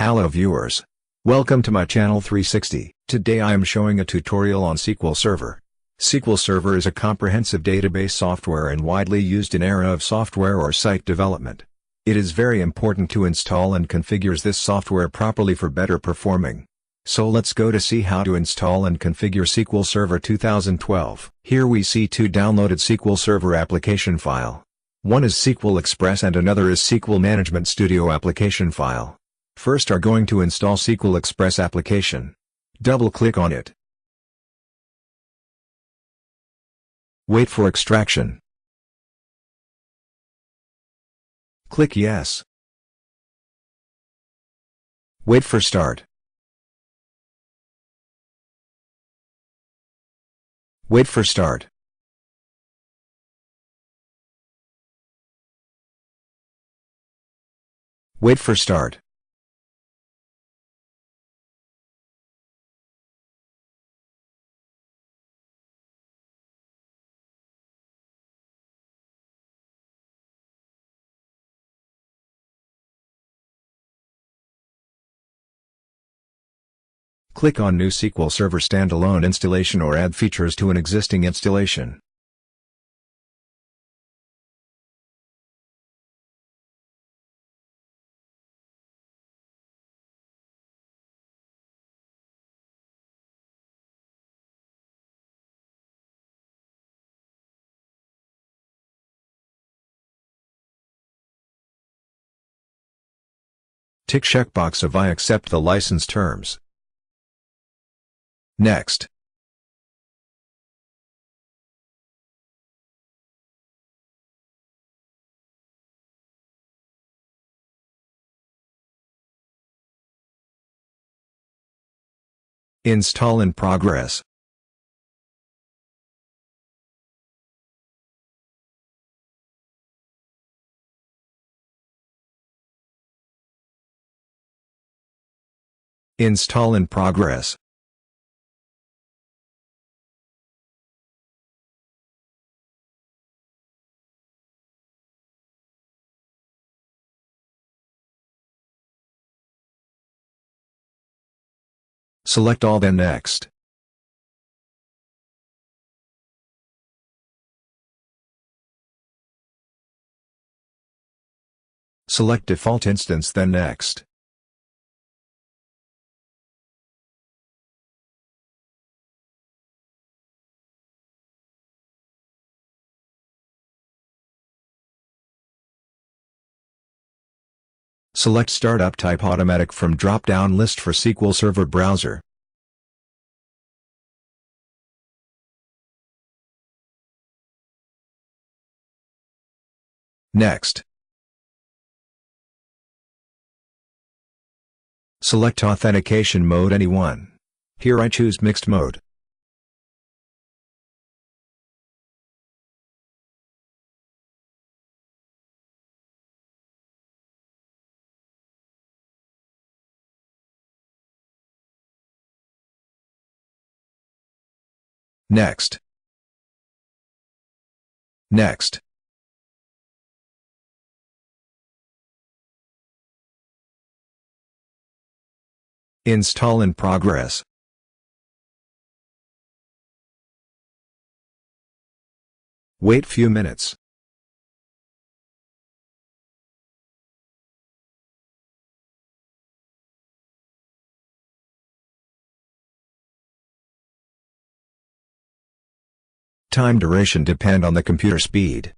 Hello viewers. Welcome to my channel 360. Today I am showing a tutorial on SQL Server. SQL Server is a comprehensive database software and widely used in era of software or site development. It is very important to install and configure this software properly for better performing. So let's go to see how to install and configure SQL Server 2012. Here we see two downloaded SQL Server application file. One is SQL Express and another is SQL Management Studio application file. First are going to install SQL Express application. Double-click on it. Wait for extraction. Click Yes. Wait for start. Wait for start. Wait for start. Click on New SQL Server Standalone Installation or add features to an existing installation. Tick checkbox of I accept the license terms. Next. Install in progress. Install in progress. Select all then next. Select default instance then next. Select Startup Type Automatic from drop-down list for SQL Server Browser. Next. Select Authentication Mode anyone. Here I choose Mixed Mode. Next. Next. Install in progress. Wait few minutes. Time duration depend on the computer speed.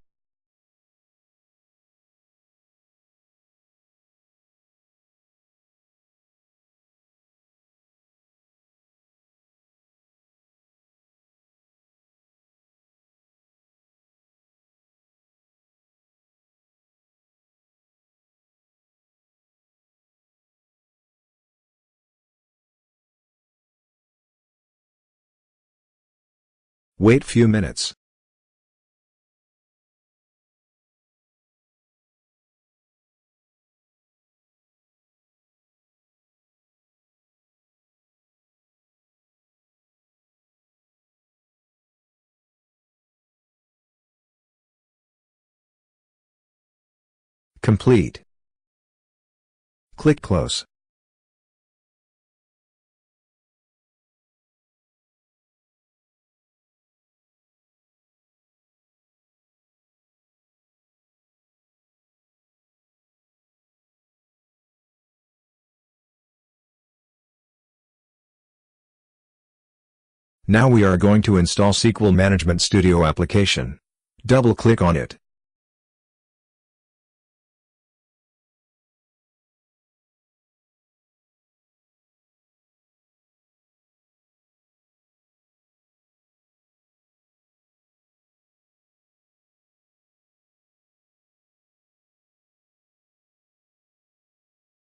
Wait few minutes. Complete. Click Close. Now we are going to install SQL Management Studio application. Double-click on it.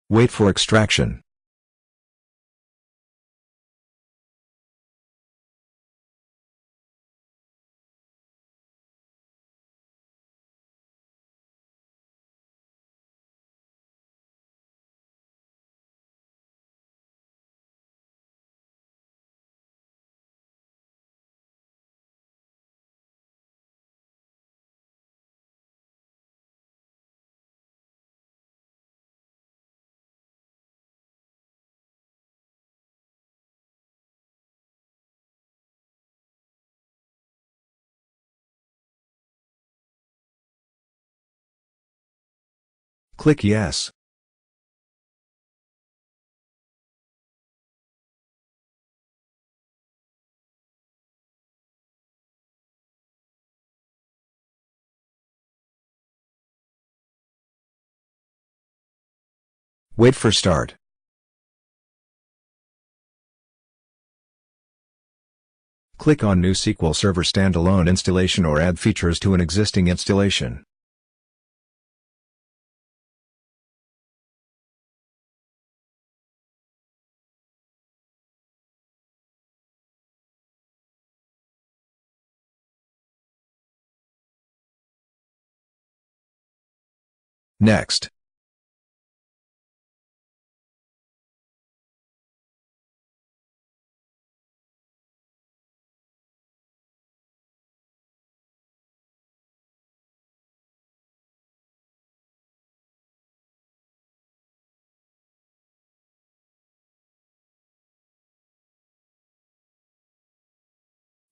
Wait for extraction. Click Yes. Wait for start. Click on New SQL Server Standalone Installation or add features to an existing installation. Next.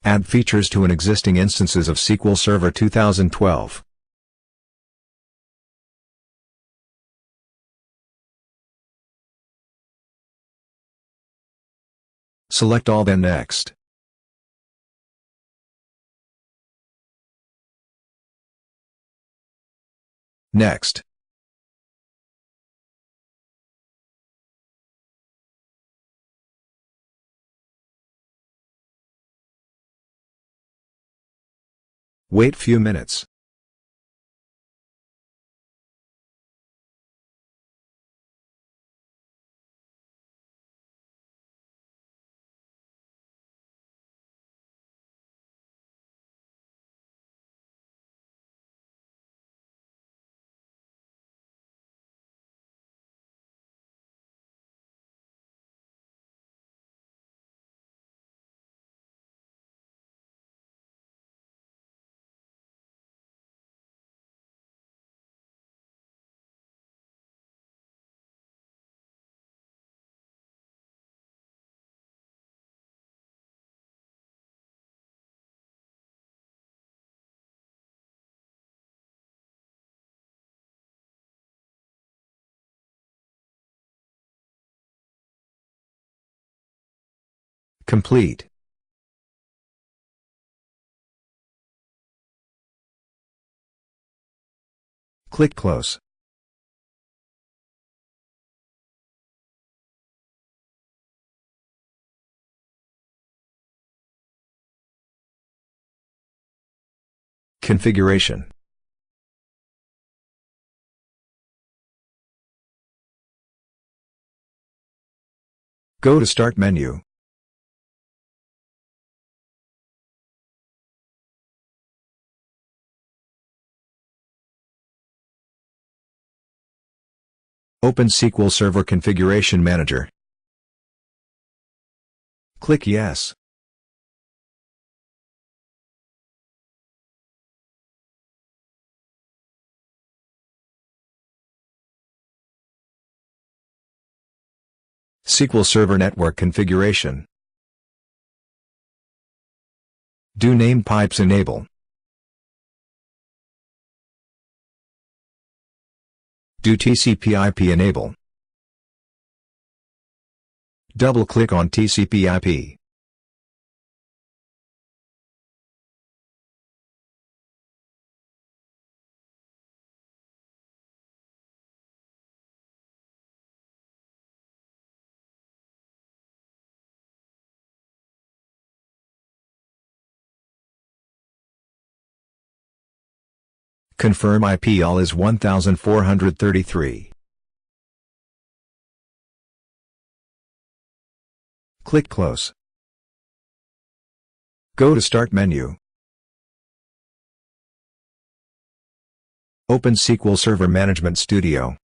Add features to an existing instances of SQL Server 2012. Select all, then Next. Next. Wait few minutes. Complete. Click Close. Configuration. Go to Start menu. Open SQL Server Configuration Manager. Click Yes. SQL Server Network Configuration. Do name pipes enable. Do TCP/IP enable. Double-click on TCP/IP. Confirm IP all is 1433. Click Close. Go to Start menu. Open SQL Server Management Studio.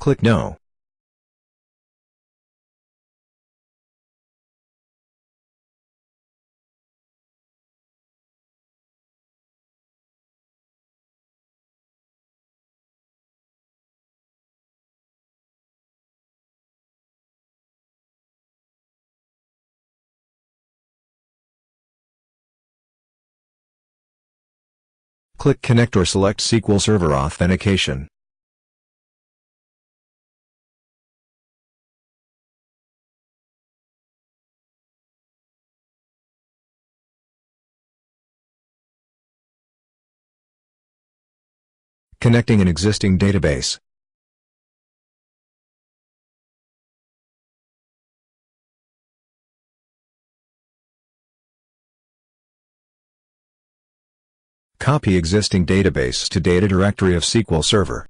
Click No. Click Connect or select SQL Server Authentication. Connecting an existing database. Copy existing database to data directory of SQL Server.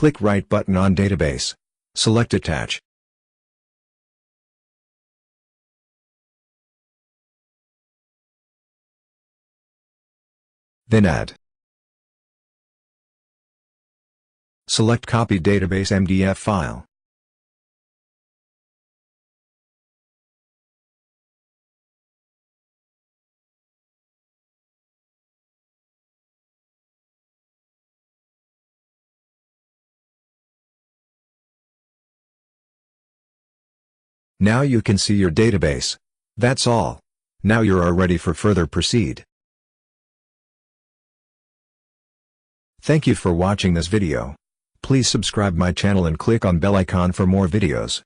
Click right button on database. Select Attach. Then Add. Select Copy Database MDF file. Now you can see your database. That's all. Now you are ready for further proceed. Thank you for watching this video. Please subscribe my channel and click on bell icon for more videos.